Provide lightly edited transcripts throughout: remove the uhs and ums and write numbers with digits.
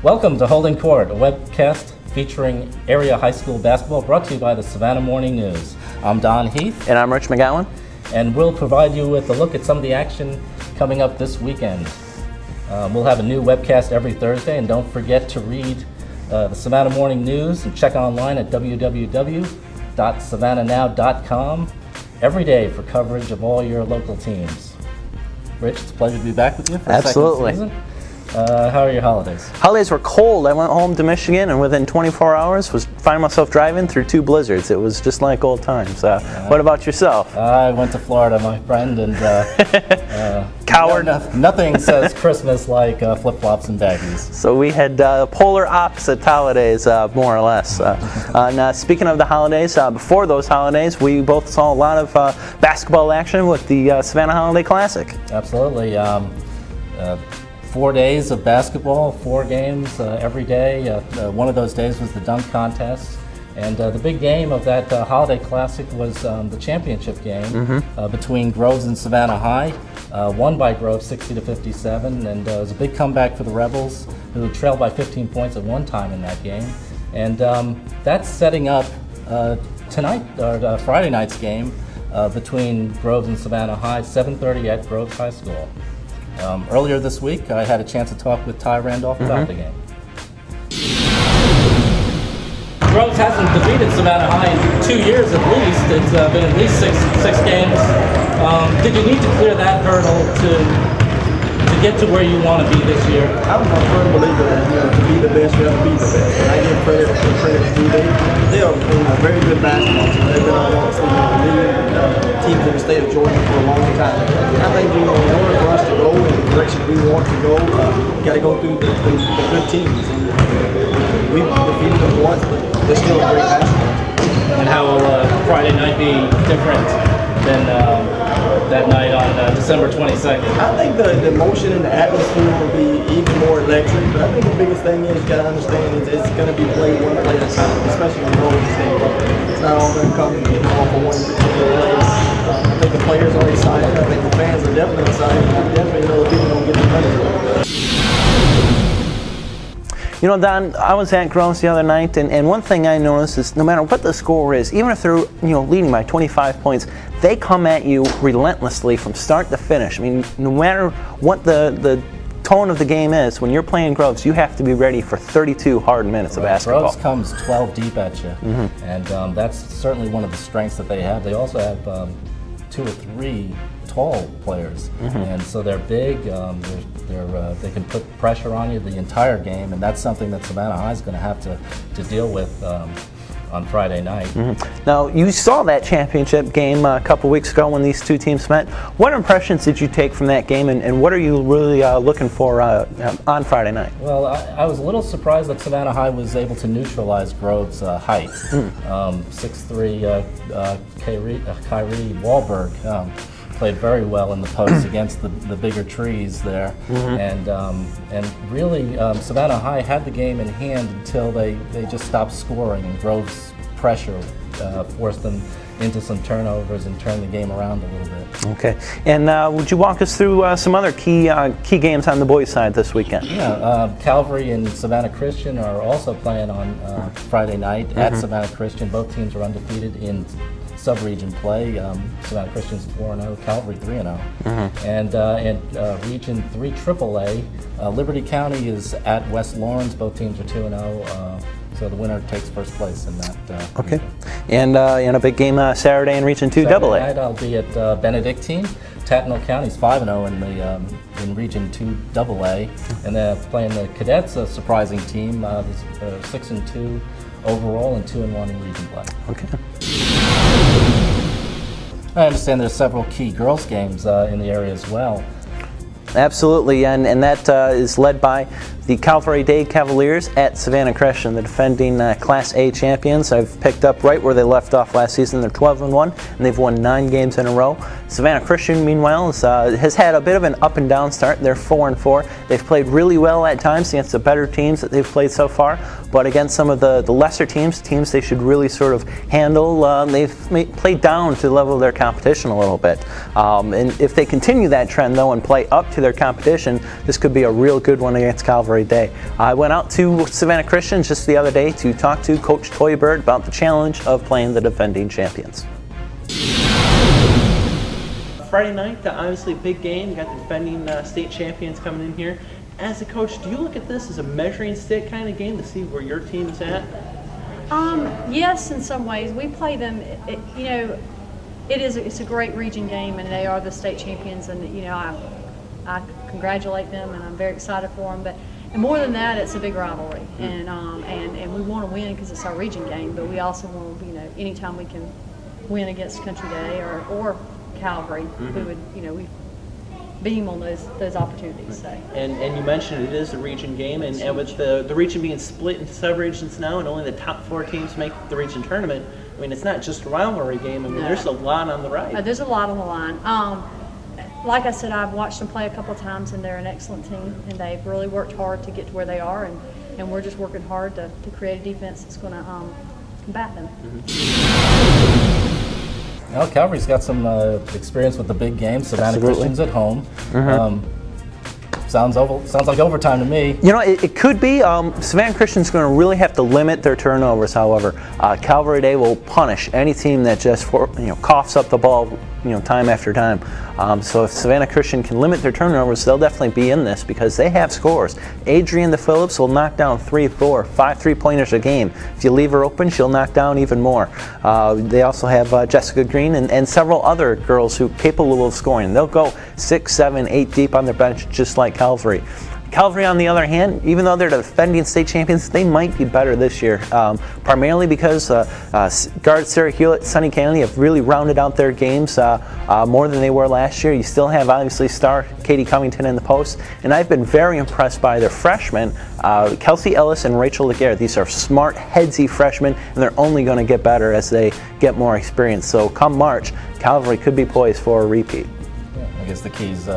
Welcome to Holding Court, a webcast featuring area high school basketball brought to you by the Savannah Morning News. I'm Don Heath. And I'm Rich McGowan. And we'll provide you with a look at some of the action coming up this weekend. We'll have a new webcast every Thursday, and don't forget to read the Savannah Morning News and check online at www.savannahnow.com every day for coverage of all your local teams. Rich, it's a pleasure to be back with you for the second season. How are your holidays? Holidays were cold. I went home to Michigan, and within 24 hours was finding myself driving through 2 blizzards. It was just like old times. What about yourself? I went to Florida, my friend, and coward. Nothing says Christmas like flip-flops and baggies. So we had polar opposite holidays, more or less. And speaking of the holidays, before those holidays, we both saw a lot of basketball action with the Savannah Holiday Classic. Absolutely. 4 days of basketball, 4 games every day. One of those days was the dunk contest. And the big game of that Holiday Classic was the championship game between Groves and Savannah High, won by Groves 60-57, and it was a big comeback for the Rebels, who trailed by 15 points at one time in that game. And that's setting up tonight, or Friday night's game between Groves and Savannah High, 7:30 at Groves High School. Earlier this week, I had a chance to talk with Ty Randolph about the game. Groves hasn't defeated Savannah High in 2 years at least. It's been at least six games. Did you need to clear that hurdle to get to where you want to be this year? I'm a firm believer that to be the best, you have to be the best. And I give credit to do. They are a very good basketball team. They've been on teams in the state of Georgia for a long time. I think in order for us to go in the direction we want to go, we got to go through the good teams. And we've defeated them once, but they're still a great basketball team. And how will Friday night be different than that night on December 22nd? I think the emotion and the atmosphere will be even more electric, but I think the biggest thing is you got to understand is it's going to be played one play at a time, especially when you're the state. It's not all going to come all for one particular play. I think the players are excited. I think the fans are definitely excited. I definitely know that people don't get the credit. You know, Don, I was at Groves the other night, and one thing I noticed is no matter what the score is, even if they're leading by 25 points, they come at you relentlessly from start to finish. I mean, no matter what the tone of the game is, when you're playing Groves, you have to be ready for 32 hard minutes of basketball. Groves comes 12 deep at you, and that's certainly one of the strengths that they have. They also have 2 or 3 tall players, and so they're big. They can put pressure on you the entire game, and that's something that Savannah High is going to have to deal with on Friday night. Now, you saw that championship game a couple weeks ago when these two teams met. What impressions did you take from that game, and what are you really looking for on Friday night? Well, I was a little surprised that Savannah High was able to neutralize Groves' height. 6'3" Kyrie Wahlberg played very well in the post against the bigger trees there, and really Savannah High had the game in hand until they just stopped scoring, and Groves' pressure forced them into some turnovers and turned the game around a little bit. Okay, and would you walk us through some other key games on the boys' side this weekend? Yeah, Calvary and Savannah Christian are also playing on Friday night at Savannah Christian. Both teams are undefeated in sub-region play. Savannah Christian's 4-0, Calvary 3-0. And Region 3 AAA, Liberty County is at West Lawrence. Both teams are 2-0. So the winner takes first place in that. Okay. And a big game Saturday in Region 2 AA. Saturday night I'll be at Benedictine. Tatnall County's 5-0 in Region 2 AA, and they're playing the Cadets, a surprising team. They're 6-2 overall and 2-1 in region play. Okay. I understand there's several key girls games in the area as well. Absolutely, and that is led by the Calvary Day Cavaliers at Savannah Christian, the defending Class A champions. I've picked up right where they left off last season. They're 12-1, and they've won 9 games in a row. Savannah Christian, meanwhile, has had a bit of an up and down start. They're 4-4. They've played really well at times against the better teams that they've played so far, but against some of the lesser teams they should really sort of handle, they've played down to the level of their competition a little bit. And if they continue that trend, though, and play up to their competition, this could be a real good one against Calvary Day. I went out to Savannah Christian just the other day to talk to Coach Toy Bird about the challenge of playing the defending champions. Friday night, obviously a big game. You got the defending state champions coming in here. As a coach, do you look at this as a measuring stick kind of game to see where your team is at? Yes, in some ways. We play them, it's a great region game, and they are the state champions, and I congratulate them, and I'm very excited for them. But and more than that, it's a big rivalry, and we want to win because it's our region game. But we also want to, anytime we can win against Country Day or Calvary, we would, we beam on those opportunities. So. And you mentioned it is a region game, and with the region being split into sub-regions now, and only the top 4 teams make the region tournament, I mean, it's not just a rivalry game. I mean, there's a lot on the line. There's a lot on the line. Like I said, I've watched them play a couple of times, and they're an excellent team, and they've really worked hard to get to where they are, and we're just working hard to create a defense that's going to combat them. Well, Calvary's got some experience with the big games. Savannah Christian's at home. Sounds like overtime to me. It could be. Savannah Christian's going to really have to limit their turnovers, however. Calvary Day will punish any team that just coughs up the ball time after time. So if Savannah Christian can limit their turnovers, they'll definitely be in this because they have scores. Adrienne DePhillips will knock down 3, 4, 5 3-pointers a game. If you leave her open, she'll knock down even more. They also have Jessica Green and several other girls who are capable of scoring. They'll go 6, 7, 8 deep on their bench, just like Calvary. Calvary, on the other hand, even though they're the defending state champions, they might be better this year, primarily because guards Sarah Hewlett, Sunny Kennedy have really rounded out their games more than they were last year. You still have, obviously, star Katie Covington in the post, and I've been very impressed by their freshmen, Kelsey Ellis and Rachel Laguerre. These are smart, headsy freshmen, and they're only going to get better as they get more experience. So come March, Calvary could be poised for a repeat. Yeah, I guess the key is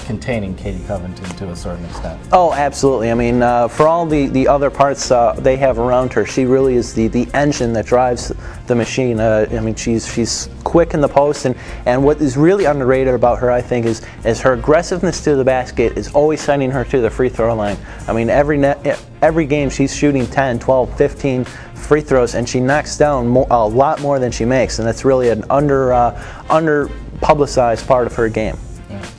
containing Katie Covington to a certain extent. Oh, absolutely. I mean, for all the other parts they have around her, she really is the engine that drives the machine. I mean, she's quick in the post, and what is really underrated about her, I think, is her aggressiveness to the basket is always sending her to the free throw line. I mean, every game she's shooting 10, 12, 15 free throws, and she knocks down a lot more than she makes, and that's really an under publicized part of her game.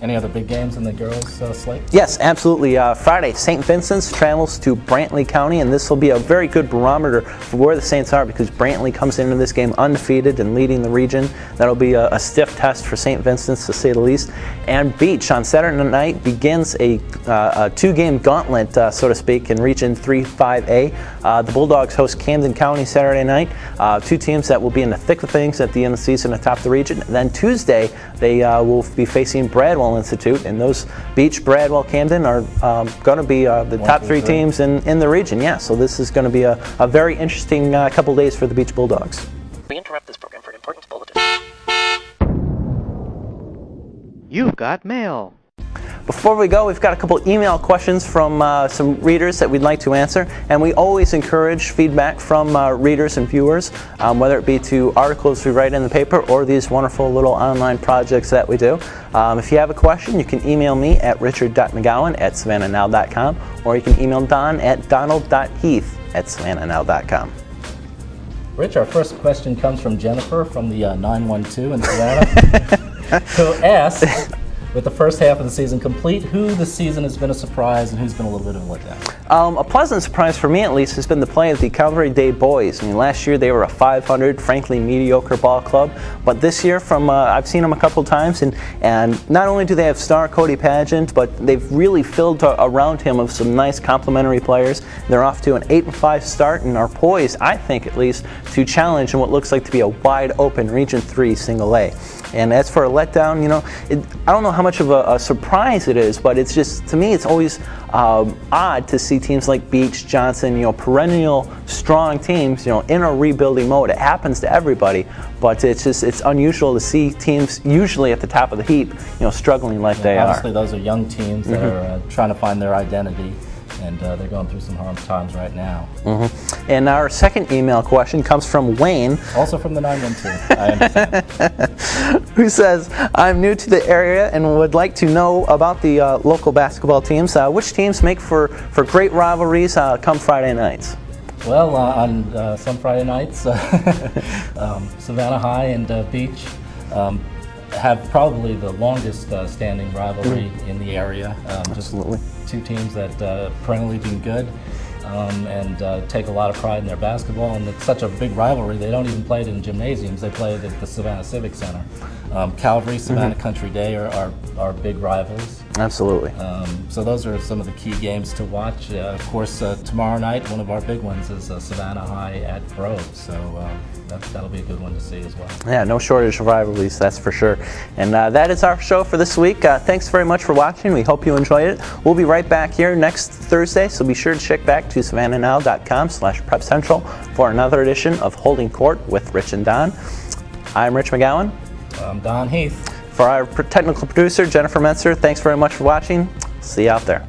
Any other big games in the girls' slate? Yes, absolutely. Friday, St. Vincent's travels to Brantley County, and this will be a very good barometer for where the Saints are because Brantley comes into this game undefeated and leading the region. That'll be a stiff test for St. Vincent's, to say the least. And Beach on Saturday night begins a 2-game gauntlet, so to speak, in Region 3-5A. The Bulldogs host Camden County Saturday night. 2 teams that will be in the thick of things at the end of the season atop the region. And then Tuesday, they will be facing Bradwell Institute, and those Beach, Bradwell, Camden are going to be the top 3 teams in the region. Yeah, so this is going to be a very interesting couple days for the Beach Bulldogs. We interrupt this program for an important bulletin. You've got mail. Before we go, we've got a couple email questions from some readers that we'd like to answer, and we always encourage feedback from readers and viewers, whether it be to articles we write in the paper or these wonderful little online projects that we do. If you have a question, you can email me at richard.mcgowan@savannahnow.com, or you can email Don at donald.heath@savannahnow.com. Rich, our first question comes from Jennifer from the 912 in Savannah, who asks, with the first half of the season complete, who this season has been a surprise and who's been a little bit of a letdown? A pleasant surprise for me, at least, has been the play of the Calvary Day boys. I mean, last year they were a 500, frankly mediocre ball club, but this year, I've seen them a couple times, and not only do they have star Cody Pageant, but they've really filled around him of some nice complementary players. They're off to an 8-5 start and are poised, I think at least, to challenge in what looks like to be a wide open Region 3 single A. And as for a letdown, I don't know how much of a surprise it is, but it's just, to me, it's always odd to see teams like Beach, Johnson, perennial strong teams, in a rebuilding mode. It happens to everybody, but it's unusual to see teams usually at the top of the heap, struggling like they are. Obviously, those are young teams that are trying to find their identity, and they're going through some hard times right now. And our second email question comes from Wayne. Also from the 912, I understand. Who says, I'm new to the area and would like to know about the local basketball teams. Which teams make for great rivalries come Friday nights? Well, on some Friday nights, Savannah High and Beach have probably the longest standing rivalry in the area. Absolutely. Just two teams that perennially been good and take a lot of pride in their basketball, and it's such a big rivalry they don't even play it in gymnasiums, they play it at the Savannah Civic Center. Calvary, Savannah Country Day are big rivals. Absolutely. So those are some of the key games to watch. Of course, tomorrow night, one of our big ones is Savannah High at Grove, so that'll be a good one to see as well. Yeah, no shortage of rivalries, that's for sure. And that is our show for this week. Thanks very much for watching. We hope you enjoyed it. We'll be right back here next Thursday, so be sure to check back to savannahnow.com/PrepCentral for another edition of Holding Court with Rich and Don. I'm Rich McGowan. I'm Don Heath. For our technical producer, Jennifer Metzer, thanks very much for watching. See you out there.